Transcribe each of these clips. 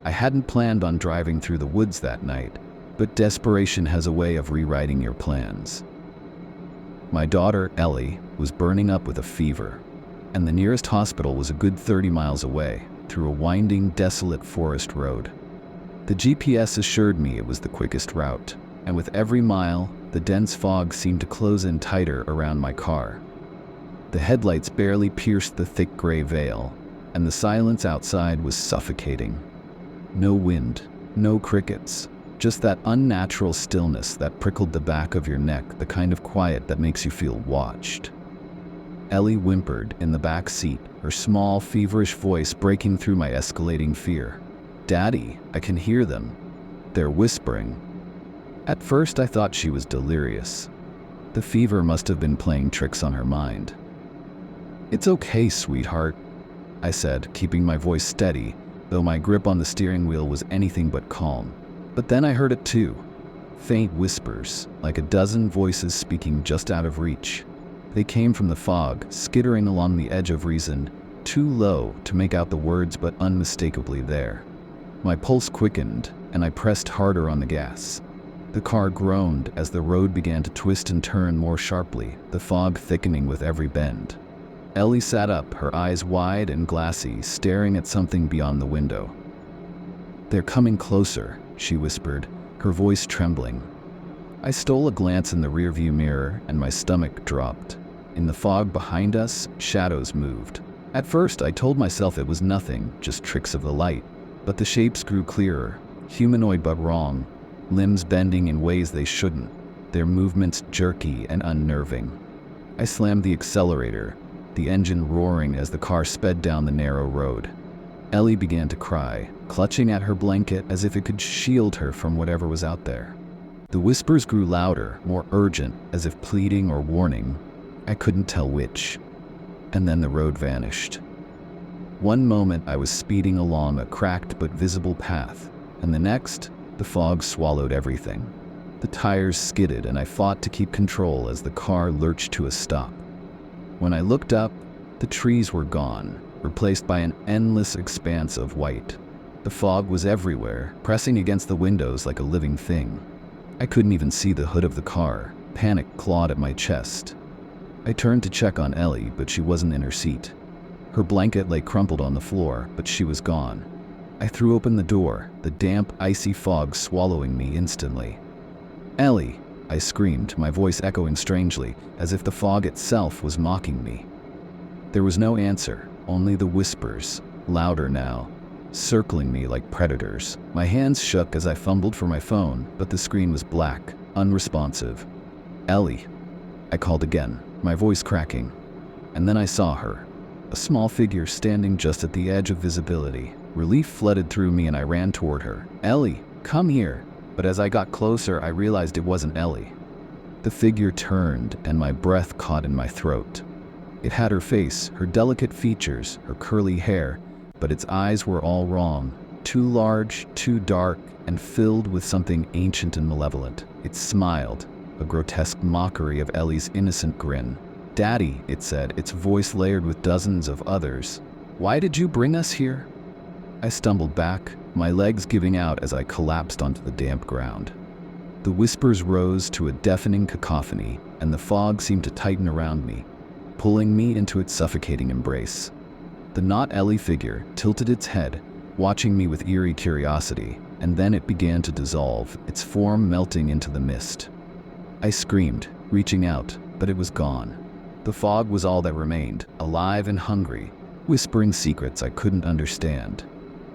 I hadn't planned on driving through the woods that night, but desperation has a way of rewriting your plans. My daughter, Ellie, was burning up with a fever, and the nearest hospital was a good 30 miles away, through a winding, desolate forest road. The GPS assured me it was the quickest route, and with every mile, the dense fog seemed to close in tighter around my car. The headlights barely pierced the thick gray veil, and the silence outside was suffocating. No wind, no crickets, just that unnatural stillness that prickled the back of your neck, the kind of quiet that makes you feel watched. Ellie whimpered in the back seat, her small, feverish voice breaking through my escalating fear. "Daddy, I can hear them. They're whispering." At first I thought she was delirious. The fever must have been playing tricks on her mind. "It's okay, sweetheart," I said, keeping my voice steady, though my grip on the steering wheel was anything but calm. But then I heard it too. Faint whispers, like a dozen voices speaking just out of reach. They came from the fog, skittering along the edge of reason, too low to make out the words but unmistakably there. My pulse quickened, and I pressed harder on the gas. The car groaned as the road began to twist and turn more sharply, the fog thickening with every bend. Ellie sat up, her eyes wide and glassy, staring at something beyond the window. "They're coming closer," she whispered, her voice trembling. I stole a glance in the rearview mirror, and my stomach dropped. In the fog behind us, shadows moved. At first, I told myself it was nothing, just tricks of the light. But the shapes grew clearer, humanoid but wrong, limbs bending in ways they shouldn't, their movements jerky and unnerving. I slammed the accelerator, the engine roaring as the car sped down the narrow road. Ellie began to cry, clutching at her blanket as if it could shield her from whatever was out there. The whispers grew louder, more urgent, as if pleading or warning. I couldn't tell which. And then the road vanished. One moment I was speeding along a cracked but visible path, and the next, the fog swallowed everything. The tires skidded and I fought to keep control as the car lurched to a stop. When I looked up, the trees were gone, replaced by an endless expanse of white. The fog was everywhere, pressing against the windows like a living thing. I couldn't even see the hood of the car. Panic clawed at my chest. I turned to check on Ellie, but she wasn't in her seat. Her blanket lay crumpled on the floor, but she was gone. I threw open the door, the damp, icy fog swallowing me instantly. "Ellie!" I screamed, my voice echoing strangely, as if the fog itself was mocking me. There was no answer, only the whispers, louder now, circling me like predators. My hands shook as I fumbled for my phone, but the screen was black, unresponsive. "Ellie!" I called again, my voice cracking. And then I saw her. A small figure standing just at the edge of visibility. Relief flooded through me and I ran toward her. "Ellie, come here!" But as I got closer, I realized it wasn't Ellie. The figure turned and my breath caught in my throat. It had her face, her delicate features, her curly hair, but its eyes were all wrong. Too large, too dark, and filled with something ancient and malevolent. It smiled, a grotesque mockery of Ellie's innocent grin. "Daddy," it said, its voice layered with dozens of others. "Why did you bring us here?" I stumbled back, my legs giving out as I collapsed onto the damp ground. The whispers rose to a deafening cacophony, and the fog seemed to tighten around me, pulling me into its suffocating embrace. The not Ellie figure tilted its head, watching me with eerie curiosity, and then it began to dissolve, its form melting into the mist. I screamed, reaching out, but it was gone. The fog was all that remained, alive and hungry, whispering secrets I couldn't understand.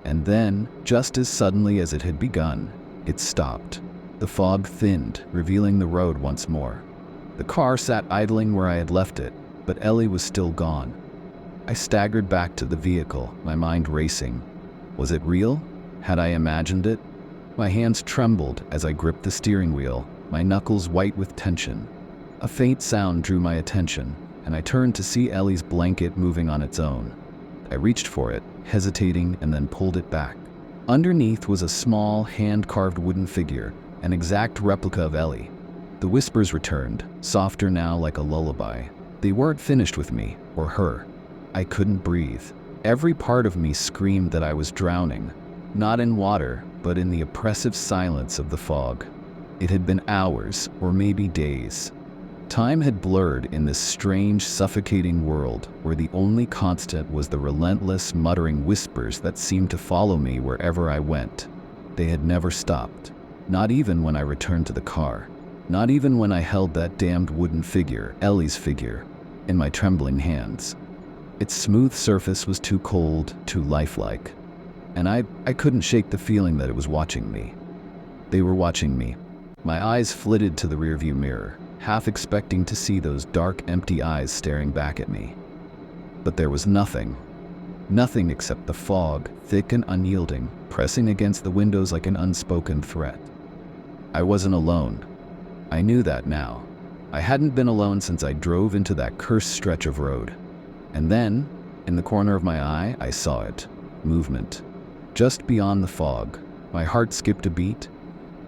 And then, just as suddenly as it had begun, it stopped. The fog thinned, revealing the road once more. The car sat idling where I had left it, but Ellie was still gone. I staggered back to the vehicle, my mind racing. Was it real? Had I imagined it? My hands trembled as I gripped the steering wheel, my knuckles white with tension. A faint sound drew my attention, and I turned to see Ellie's blanket moving on its own. I reached for it, hesitating, and then pulled it back. Underneath was a small, hand-carved wooden figure, an exact replica of Ellie. The whispers returned, softer now like a lullaby. They weren't finished with me, or her. I couldn't breathe. Every part of me screamed that I was drowning. Not in water, but in the oppressive silence of the fog. It had been hours, or maybe days. Time had blurred in this strange, suffocating world where the only constant was the relentless, muttering whispers that seemed to follow me wherever I went. They had never stopped. Not even when I returned to the car. Not even when I held that damned wooden figure, Ellie's figure, in my trembling hands. Its smooth surface was too cold, too lifelike. And I couldn't shake the feeling that it was watching me. They were watching me. My eyes flitted to the rearview mirror, half expecting to see those dark, empty eyes staring back at me. But there was nothing. Nothing except the fog, thick and unyielding, pressing against the windows like an unspoken threat. I wasn't alone. I knew that now. I hadn't been alone since I drove into that cursed stretch of road. And then, in the corner of my eye, I saw it. Movement. Just beyond the fog. My heart skipped a beat,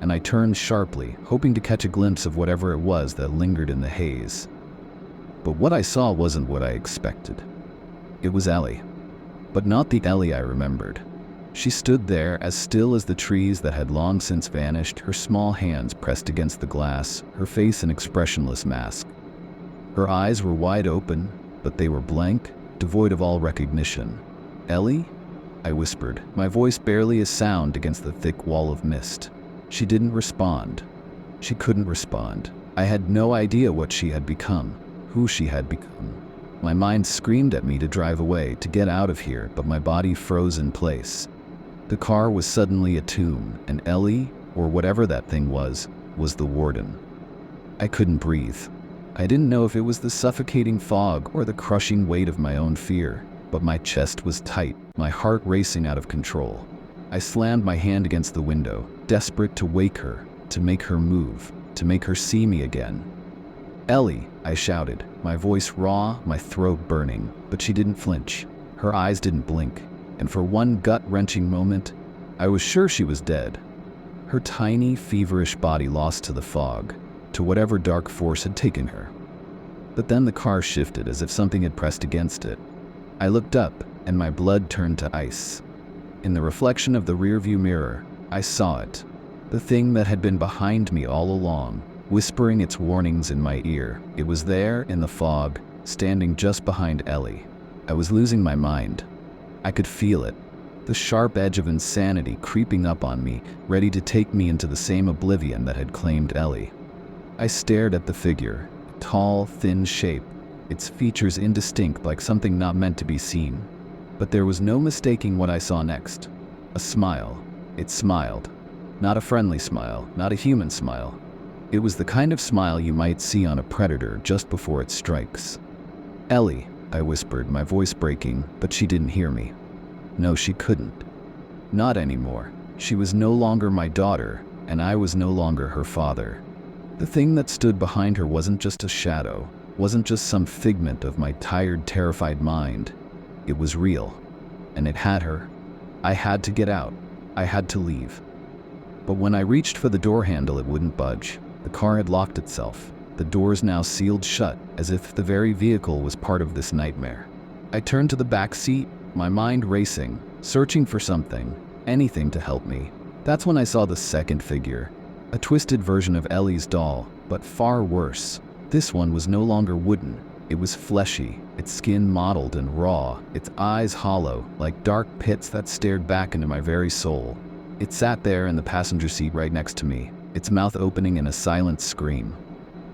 and I turned sharply, hoping to catch a glimpse of whatever it was that lingered in the haze. But what I saw wasn't what I expected. It was Ellie. But not the Ellie I remembered. She stood there as still as the trees that had long since vanished, her small hands pressed against the glass, her face an expressionless mask. Her eyes were wide open, but they were blank, devoid of all recognition. "Ellie?" I whispered, my voice barely a sound against the thick wall of mist. She didn't respond. She couldn't respond. I had no idea what she had become, who she had become. My mind screamed at me to drive away, to get out of here, but my body froze in place. The car was suddenly a tomb, and Ellie, or whatever that thing was the warden. I couldn't breathe. I didn't know if it was the suffocating fog or the crushing weight of my own fear, but my chest was tight, my heart racing out of control. I slammed my hand against the window, desperate to wake her, to make her move, to make her see me again. "Ellie," I shouted, my voice raw, my throat burning, but she didn't flinch. Her eyes didn't blink, and for one gut-wrenching moment, I was sure she was dead. Her tiny, feverish body lost to the fog, to whatever dark force had taken her. But then the car shifted as if something had pressed against it. I looked up, and my blood turned to ice. In the reflection of the rearview mirror, I saw it. The thing that had been behind me all along, whispering its warnings in my ear. It was there, in the fog, standing just behind Ellie. I was losing my mind. I could feel it. The sharp edge of insanity creeping up on me, ready to take me into the same oblivion that had claimed Ellie. I stared at the figure, a tall, thin shape, its features indistinct like something not meant to be seen. But there was no mistaking what I saw next. A smile. It smiled. Not a friendly smile, not a human smile. It was the kind of smile you might see on a predator just before it strikes. "Ellie," I whispered, my voice breaking, but she didn't hear me. No, she couldn't. Not anymore. She was no longer my daughter, and I was no longer her father. The thing that stood behind her wasn't just a shadow, wasn't just some figment of my tired, terrified mind. It was real, and it had her. I had to get out. I had to leave. But when I reached for the door handle, it wouldn't budge. The car had locked itself, the doors now sealed shut, as if the very vehicle was part of this nightmare. I turned to the back seat, my mind racing, searching for something, anything to help me. That's when I saw the second figure, a twisted version of Ellie's doll, but far worse. This one was no longer wooden. It was fleshy, its skin mottled and raw, its eyes hollow, like dark pits that stared back into my very soul. It sat there in the passenger seat right next to me, its mouth opening in a silent scream.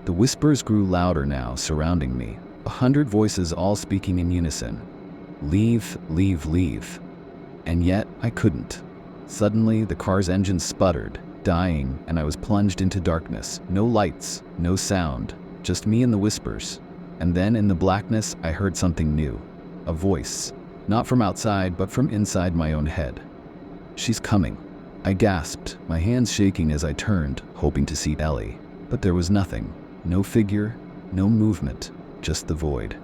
The whispers grew louder now, surrounding me, 100 voices all speaking in unison. "Leave, leave, leave." And yet, I couldn't. Suddenly, the car's engine sputtered, dying, and I was plunged into darkness. No lights, no sound, just me and the whispers. And then, in the blackness, I heard something new. A voice. Not from outside, but from inside my own head. "She's coming." I gasped, my hands shaking as I turned, hoping to see Ellie. But there was nothing. No figure, no movement, just the void.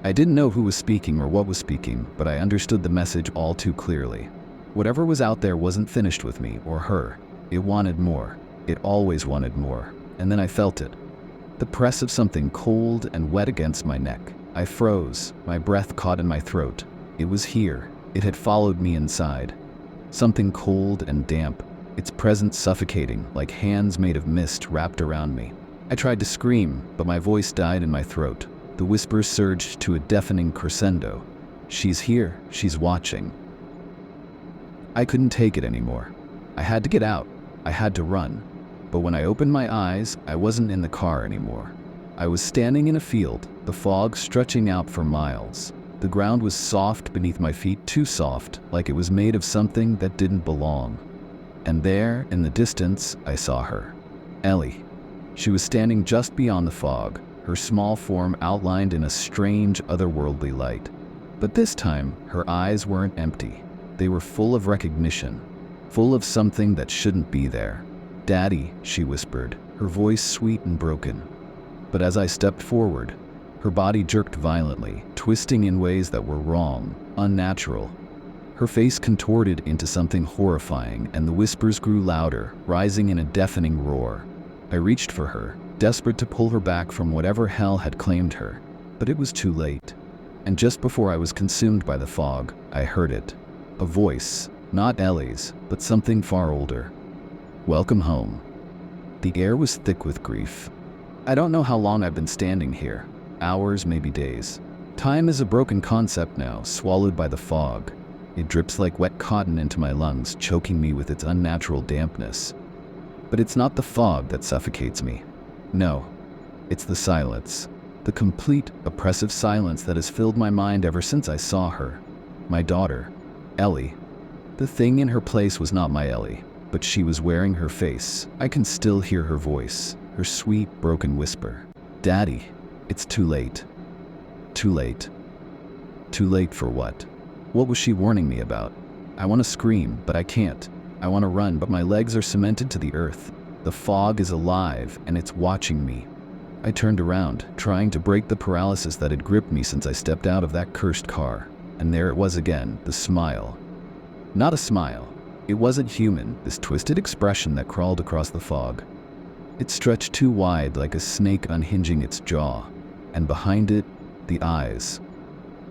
I didn't know who was speaking or what was speaking, but I understood the message all too clearly. Whatever was out there wasn't finished with me or her. It wanted more. It always wanted more. And then I felt it. The press of something cold and wet against my neck. I froze, my breath caught in my throat. It was here. It had followed me inside. something cold and damp, its presence suffocating, like hands made of mist wrapped around me. I tried to scream, but my voice died in my throat. The whispers surged to a deafening crescendo. She's here, she's watching. I couldn't take it anymore. I had to get out. I had to run. But when I opened my eyes, I wasn't in the car anymore. I was standing in a field, the fog stretching out for miles. The ground was soft beneath my feet, too soft, like it was made of something that didn't belong. And there, in the distance, I saw her. Ellie. She was standing just beyond the fog, her small form outlined in a strange, otherworldly light. But this time, her eyes weren't empty. They were full of recognition, full of something that shouldn't be there. "Daddy," she whispered, her voice sweet and broken. But as I stepped forward, her body jerked violently, twisting in ways that were wrong, unnatural. Her face contorted into something horrifying, and the whispers grew louder, rising in a deafening roar. I reached for her, desperate to pull her back from whatever hell had claimed her, but it was too late. And just before I was consumed by the fog, I heard it. A voice, not Ellie's, but something far older. "Welcome home." The air was thick with grief. I don't know how long I've been standing here. Hours, maybe days. Time is a broken concept now, swallowed by the fog. It drips like wet cotton into my lungs, choking me with its unnatural dampness. But it's not the fog that suffocates me. No, it's the silence. The complete, oppressive silence that has filled my mind ever since I saw her. My daughter, Ellie. The thing in her place was not my Ellie, but she was wearing her face. I can still hear her voice, her sweet, broken whisper. "Daddy, it's too late." Too late. Too late for what? What was she warning me about? I want to scream, but I can't. I want to run, but my legs are cemented to the earth. The fog is alive, and it's watching me. I turned around, trying to break the paralysis that had gripped me since I stepped out of that cursed car. And there it was again, the smile. Not a smile. It wasn't human, this twisted expression that crawled across the fog. It stretched too wide, like a snake unhinging its jaw. And behind it, the eyes.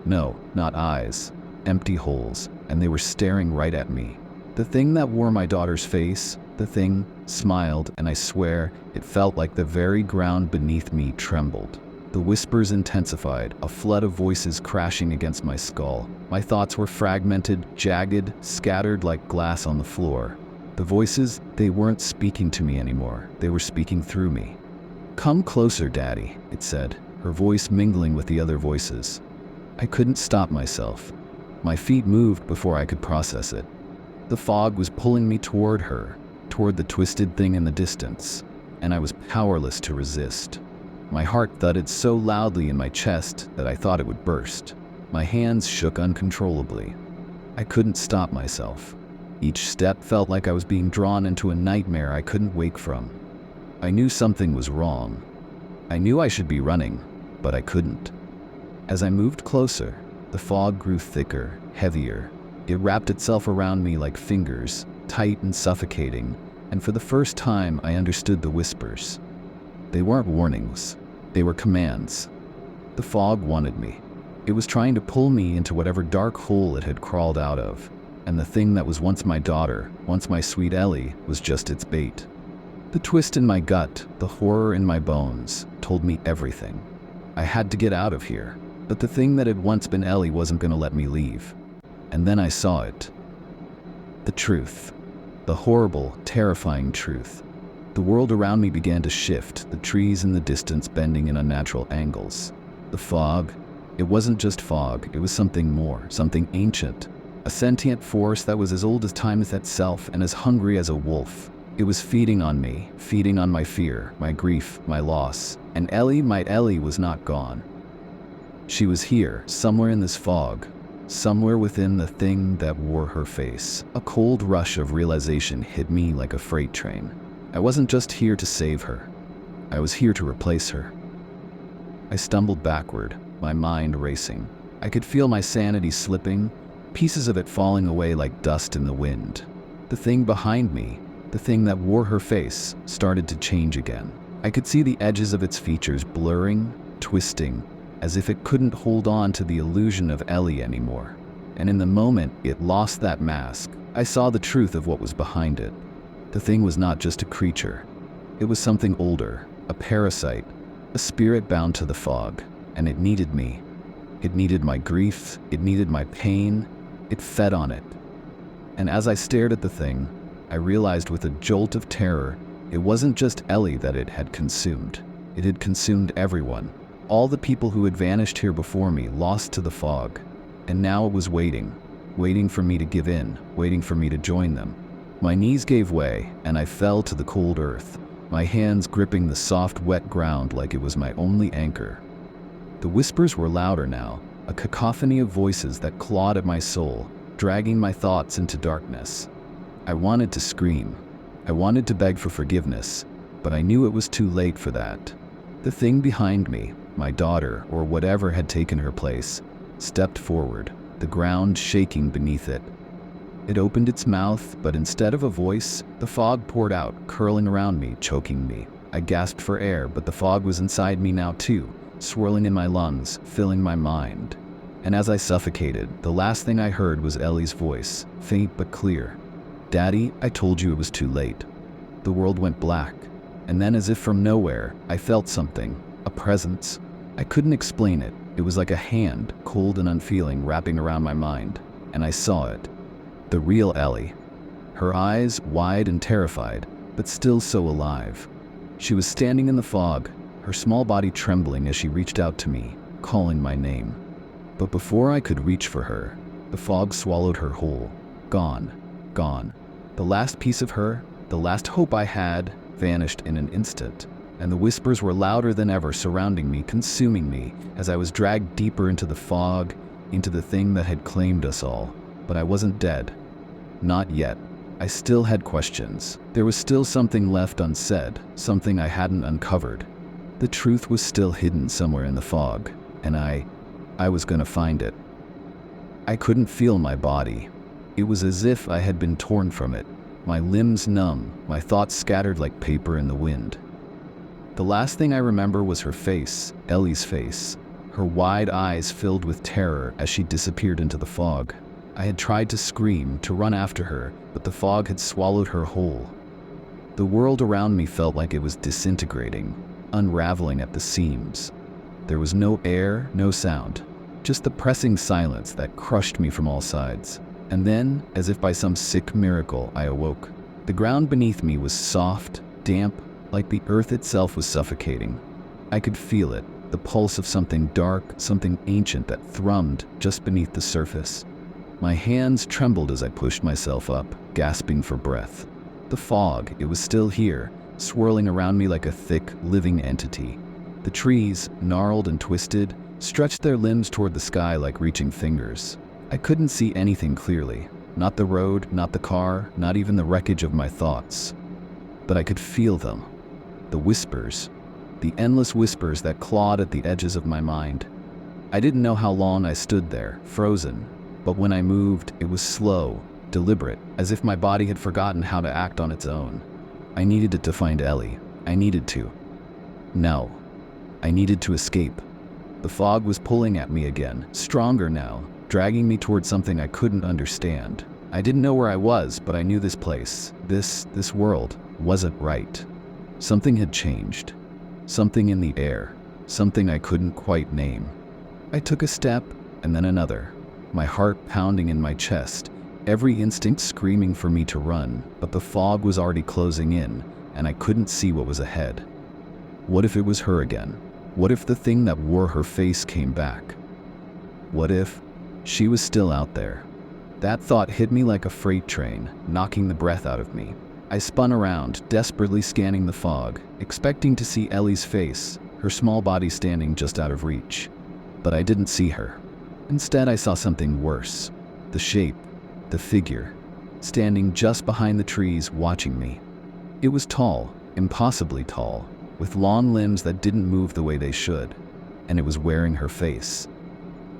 No, not eyes. Empty holes, and they were staring right at me. The thing that wore my daughter's face, the thing, smiled, and I swear, it felt like the very ground beneath me trembled. The whispers intensified, a flood of voices crashing against my skull. My thoughts were fragmented, jagged, scattered like glass on the floor. The voices, they weren't speaking to me anymore. They were speaking through me. "Come closer, Daddy," it said, her voice mingling with the other voices. I couldn't stop myself. My feet moved before I could process it. The fog was pulling me toward her, toward the twisted thing in the distance, and I was powerless to resist. My heart thudded so loudly in my chest that I thought it would burst. My hands shook uncontrollably. I couldn't stop myself. Each step felt like I was being drawn into a nightmare I couldn't wake from. I knew something was wrong. I knew I should be running, but I couldn't. As I moved closer, the fog grew thicker, heavier. It wrapped itself around me like fingers, tight and suffocating, and for the first time I understood the whispers. They weren't warnings. They were commands. The fog wanted me. It was trying to pull me into whatever dark hole it had crawled out of, and the thing that was once my daughter, once my sweet Ellie, was just its bait. The twist in my gut, the horror in my bones, told me everything. I had to get out of here, but the thing that had once been Ellie wasn't going to let me leave. And then I saw it. The truth. The horrible, terrifying truth. The world around me began to shift, the trees in the distance bending in unnatural angles. The fog, it wasn't just fog, it was something more, something ancient. A sentient force that was as old as time itself and as hungry as a wolf. It was feeding on me, feeding on my fear, my grief, my loss. And Ellie, my Ellie, was not gone. She was here, somewhere in this fog, somewhere within the thing that wore her face. A cold rush of realization hit me like a freight train. I wasn't just here to save her. I was here to replace her. I stumbled backward, my mind racing. I could feel my sanity slipping, pieces of it falling away like dust in the wind. The thing behind me, the thing that wore her face, started to change again. I could see the edges of its features blurring, twisting, as if it couldn't hold on to the illusion of Ellie anymore. And in the moment it lost that mask, I saw the truth of what was behind it. The thing was not just a creature. It was something older, a parasite, a spirit bound to the fog, and it needed me. It needed my grief, it needed my pain, it fed on it. And as I stared at the thing, I realized with a jolt of terror, it wasn't just Ellie that it had consumed. It had consumed everyone. All the people who had vanished here before me, lost to the fog. And now it was waiting for me to give in, waiting for me to join them. My knees gave way, and I fell to the cold earth, my hands gripping the soft, wet ground like it was my only anchor. The whispers were louder now, a cacophony of voices that clawed at my soul, dragging my thoughts into darkness. I wanted to scream. I wanted to beg for forgiveness, but I knew it was too late for that. The thing behind me, my daughter, or whatever had taken her place, stepped forward, the ground shaking beneath it. It opened its mouth, but instead of a voice, the fog poured out, curling around me, choking me. I gasped for air, but the fog was inside me now too, swirling in my lungs, filling my mind. And as I suffocated, the last thing I heard was Ellie's voice, faint but clear. "Daddy, I told you it was too late." The world went black, and then as if from nowhere, I felt something, a presence. I couldn't explain it. It was like a hand, cold and unfeeling, wrapping around my mind, and I saw it. The real Ellie. Her eyes wide and terrified, but still so alive. She was standing in the fog, her small body trembling as she reached out to me, calling my name. But before I could reach for her, the fog swallowed her whole. Gone. Gone. The last piece of her, the last hope I had, vanished in an instant, and the whispers were louder than ever, surrounding me, consuming me, as I was dragged deeper into the fog, into the thing that had claimed us all. But I wasn't dead. Not yet. I still had questions. There was still something left unsaid, something I hadn't uncovered. The truth was still hidden somewhere in the fog, and I was gonna find it. I couldn't feel my body. It was as if I had been torn from it, my limbs numb, my thoughts scattered like paper in the wind. The last thing I remember was her face, Ellie's face, her wide eyes filled with terror as she disappeared into the fog. I had tried to scream, to run after her, but the fog had swallowed her whole. The world around me felt like it was disintegrating, unraveling at the seams. There was no air, no sound, just the pressing silence that crushed me from all sides. And then, as if by some sick miracle, I awoke. The ground beneath me was soft, damp, like the earth itself was suffocating. I could feel it, the pulse of something dark, something ancient that thrummed just beneath the surface. My hands trembled as I pushed myself up, gasping for breath. The fog, it was still here, swirling around me like a thick, living entity. The trees, gnarled and twisted, stretched their limbs toward the sky like reaching fingers. I couldn't see anything clearly. Not the road, not the car, not even the wreckage of my thoughts. But I could feel them. The whispers. The endless whispers that clawed at the edges of my mind. I didn't know how long I stood there, frozen. But when I moved, it was slow, deliberate, as if my body had forgotten how to act on its own. I needed it to find Ellie. I needed to. No. I needed to escape. The fog was pulling at me again, stronger now, dragging me towards something I couldn't understand. I didn't know where I was, but I knew this place, this world, wasn't right. Something had changed. Something in the air. Something I couldn't quite name. I took a step, and then another. My heart pounding in my chest, every instinct screaming for me to run, but the fog was already closing in, and I couldn't see what was ahead. What if it was her again? What if the thing that wore her face came back? What if she was still out there? That thought hit me like a freight train, knocking the breath out of me. I spun around, desperately scanning the fog, expecting to see Ellie's face, her small body standing just out of reach. But I didn't see her. Instead, I saw something worse. The shape, the figure, standing just behind the trees, watching me. It was tall, impossibly tall, with long limbs that didn't move the way they should, and it was wearing her face.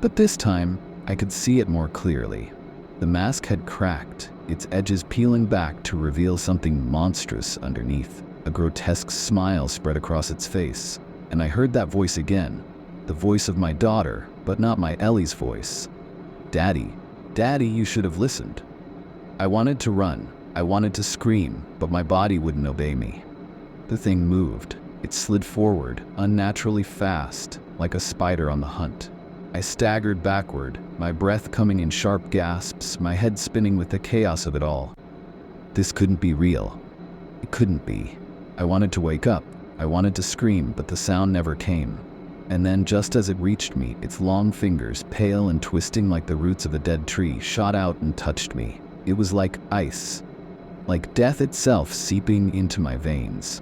But this time, I could see it more clearly. The mask had cracked, its edges peeling back to reveal something monstrous underneath. A grotesque smile spread across its face, and I heard that voice again, the voice of my daughter, but not my Ellie's voice. "Daddy, Daddy, you should have listened." I wanted to run. I wanted to scream, but my body wouldn't obey me. The thing moved. It slid forward, unnaturally fast, like a spider on the hunt. I staggered backward, my breath coming in sharp gasps, my head spinning with the chaos of it all. This couldn't be real. It couldn't be. I wanted to wake up. I wanted to scream, but the sound never came. And then, just as it reached me, its long fingers, pale and twisting like the roots of a dead tree, shot out and touched me. It was like ice. Like death itself seeping into my veins.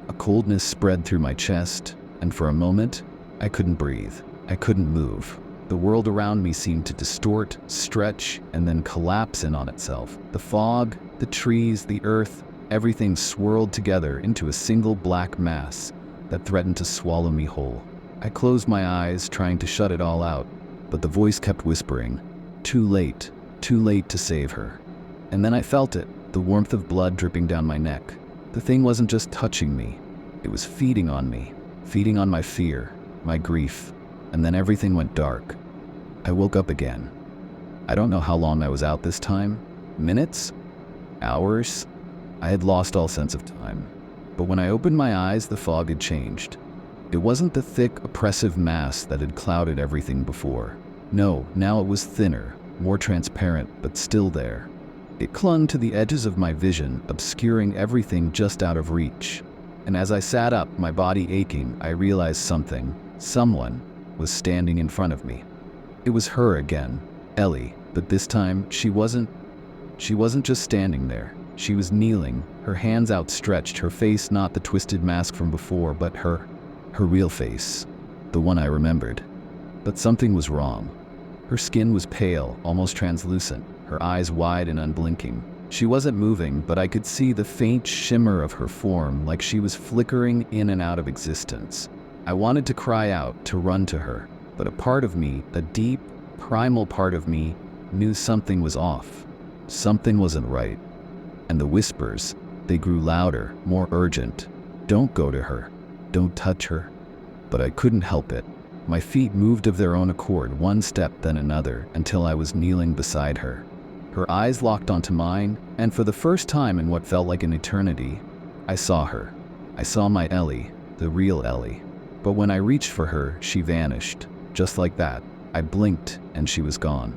A coldness spread through my chest, and for a moment, I couldn't breathe. I couldn't move. The world around me seemed to distort, stretch, and then collapse in on itself. The fog, the trees, the earth, everything swirled together into a single black mass that threatened to swallow me whole. I closed my eyes, trying to shut it all out, but the voice kept whispering, too late to save her. And then I felt it, the warmth of blood dripping down my neck. The thing wasn't just touching me, it was feeding on me, feeding on my fear, my grief. And then everything went dark. I woke up again. I don't know how long I was out this time. Minutes? Hours? I had lost all sense of time. But when I opened my eyes, the fog had changed. It wasn't the thick, oppressive mass that had clouded everything before. No, now it was thinner, more transparent, but still there. It clung to the edges of my vision, obscuring everything just out of reach. And as I sat up, my body aching, I realized someone was standing in front of me. It was her again, Ellie, but this time she wasn't just standing there. She was kneeling, her hands outstretched, her face not the twisted mask from before, but her real face, the one I remembered. But something was wrong. Her skin was pale, almost translucent, her eyes wide and unblinking. She wasn't moving, but I could see the faint shimmer of her form, like she was flickering in and out of existence. I wanted to cry out, to run to her, but a part of me, a deep, primal part of me, knew something was off. Something wasn't right. And the whispers, they grew louder, more urgent. Don't go to her. Don't touch her. But I couldn't help it. My feet moved of their own accord, one step then another, until I was kneeling beside her. Her eyes locked onto mine, and for the first time in what felt like an eternity, I saw her. I saw my Ellie, the real Ellie. But when I reached for her, she vanished. Just like that, I blinked and she was gone.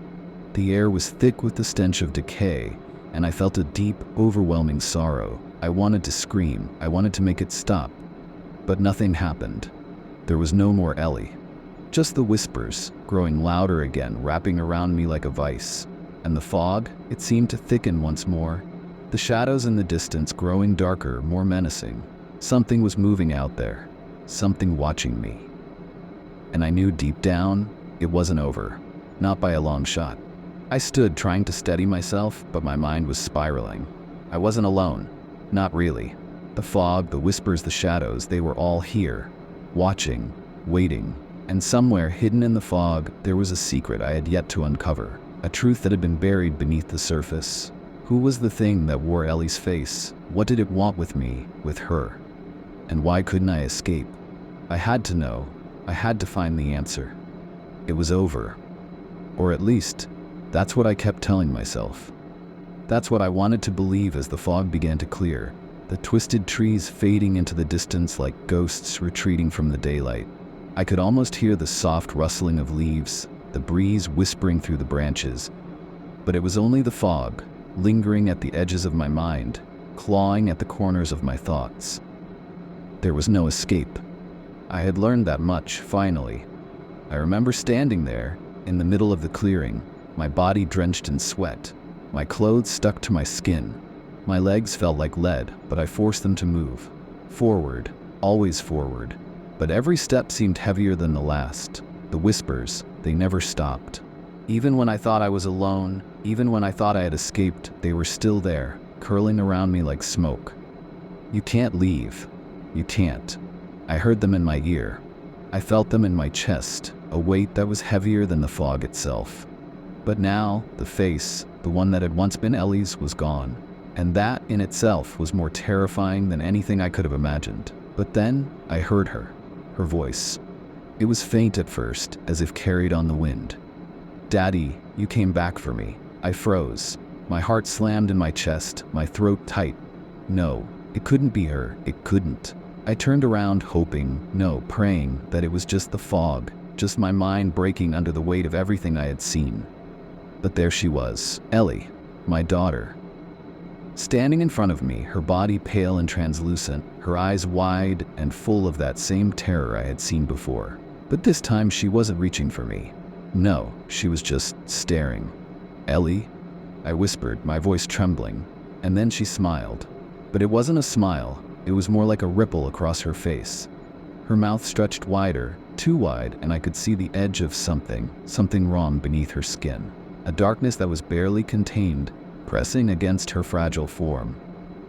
The air was thick with the stench of decay, and I felt a deep, overwhelming sorrow. I wanted to scream. I wanted to make it stop. But nothing happened. There was no more Ellie. Just the whispers, growing louder again, wrapping around me like a vice. And the fog, it seemed to thicken once more. The shadows in the distance growing darker, more menacing. Something was moving out there. Something watching me. And I knew deep down, it wasn't over. Not by a long shot. I stood trying to steady myself, but my mind was spiraling. I wasn't alone. Not really. The fog, the whispers, the shadows, they were all here. Watching, waiting. And somewhere hidden in the fog, there was a secret I had yet to uncover. A truth that had been buried beneath the surface. Who was the thing that wore Ellie's face? What did it want with me, with her? And why couldn't I escape? I had to know. I had to find the answer. It was over. Or at least, that's what I kept telling myself. That's what I wanted to believe as the fog began to clear, the twisted trees fading into the distance like ghosts retreating from the daylight. I could almost hear the soft rustling of leaves, the breeze whispering through the branches. But it was only the fog, lingering at the edges of my mind, clawing at the corners of my thoughts. There was no escape. I had learned that much, finally. I remember standing there, in the middle of the clearing, my body drenched in sweat, my clothes stuck to my skin. My legs felt like lead, but I forced them to move. Forward, always forward. But every step seemed heavier than the last. The whispers, they never stopped. Even when I thought I was alone, even when I thought I had escaped, they were still there, curling around me like smoke. You can't leave. You can't. I heard them in my ear. I felt them in my chest, a weight that was heavier than the fog itself. But now, the face, the one that had once been Ellie's, was gone. And that, in itself, was more terrifying than anything I could have imagined. But then, I heard her voice. It was faint at first, as if carried on the wind. "Daddy, you came back for me." I froze. My heart slammed in my chest, my throat tight. No, it couldn't be her, it couldn't. I turned around hoping, no, praying, that it was just the fog, just my mind breaking under the weight of everything I had seen. But there she was, Ellie, my daughter. Standing in front of me, her body pale and translucent, her eyes wide and full of that same terror I had seen before. But this time she wasn't reaching for me. No, she was just staring. Ellie? I whispered, my voice trembling, and then she smiled. But it wasn't a smile, it was more like a ripple across her face. Her mouth stretched wider, too wide, and I could see the edge of something wrong beneath her skin. A darkness that was barely contained, pressing against her fragile form.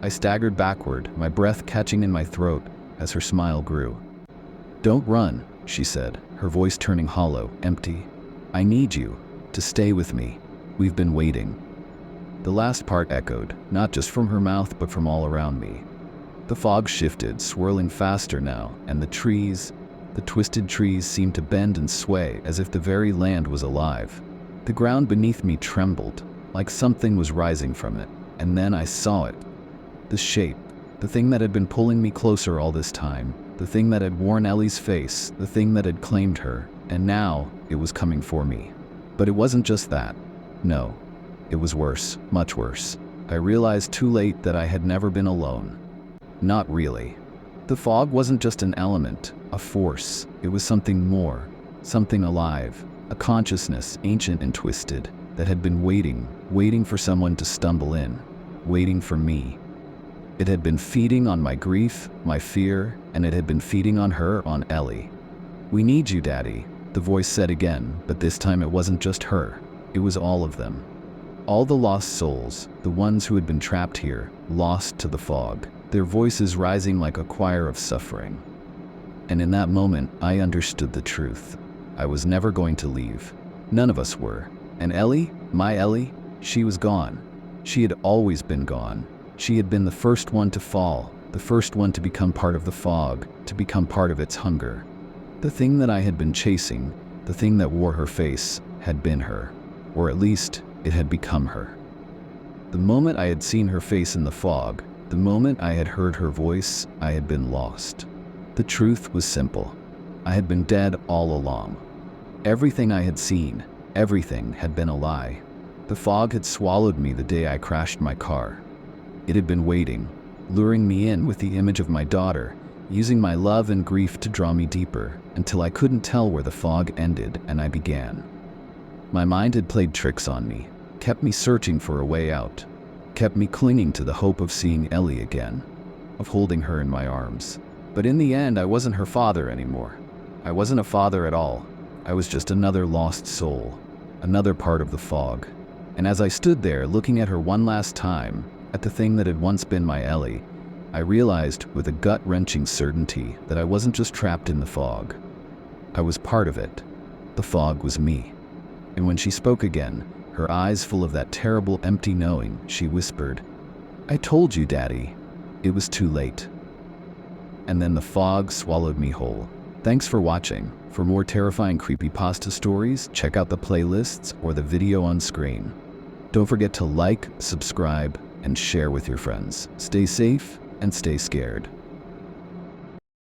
I staggered backward, my breath catching in my throat as her smile grew. "Don't run," she said, her voice turning hollow, empty. "I need you to stay with me. We've been waiting." The last part echoed, not just from her mouth but from all around me. The fog shifted, swirling faster now, and the twisted trees seemed to bend and sway as if the very land was alive. The ground beneath me trembled, like something was rising from it, and then I saw it. The shape, the thing that had been pulling me closer all this time, the thing that had worn Ellie's face, the thing that had claimed her, and now it was coming for me. But it wasn't just that. No, it was worse, much worse. I realized too late that I had never been alone. Not really. The fog wasn't just an element, a force. It was something more, something alive, a consciousness, ancient and twisted, that had been waiting for someone to stumble in, waiting for me. It had been feeding on my grief, my fear, and it had been feeding on her, on Ellie. "We need you, Daddy," the voice said again, but this time it wasn't just her. It was all of them. All the lost souls, the ones who had been trapped here, lost to the fog, their voices rising like a choir of suffering. And in that moment, I understood the truth. I was never going to leave. None of us were. And Ellie, my Ellie, she was gone. She had always been gone. She had been the first one to fall, the first one to become part of the fog, to become part of its hunger. The thing that I had been chasing, the thing that wore her face, had been her. Or at least, it had become her. The moment I had seen her face in the fog, the moment I had heard her voice, I had been lost. The truth was simple. I had been dead all along. Everything I had seen, everything had been a lie. The fog had swallowed me the day I crashed my car. It had been waiting, luring me in with the image of my daughter, using my love and grief to draw me deeper, until I couldn't tell where the fog ended and I began. My mind had played tricks on me, kept me searching for a way out, kept me clinging to the hope of seeing Ellie again, of holding her in my arms. But in the end, I wasn't her father anymore. I wasn't a father at all. I was just another lost soul, another part of the fog. And as I stood there looking at her one last time, at the thing that had once been my Ellie, I realized with a gut-wrenching certainty that I wasn't just trapped in the fog. I was part of it. The fog was me. And when she spoke again, her eyes full of that terrible empty knowing, she whispered, "I told you, Daddy. It was too late." And then the fog swallowed me whole. Thanks for watching. For more terrifying creepypasta stories, check out the playlists or the video on screen. Don't forget to like, subscribe, and share with your friends. Stay safe and stay scared.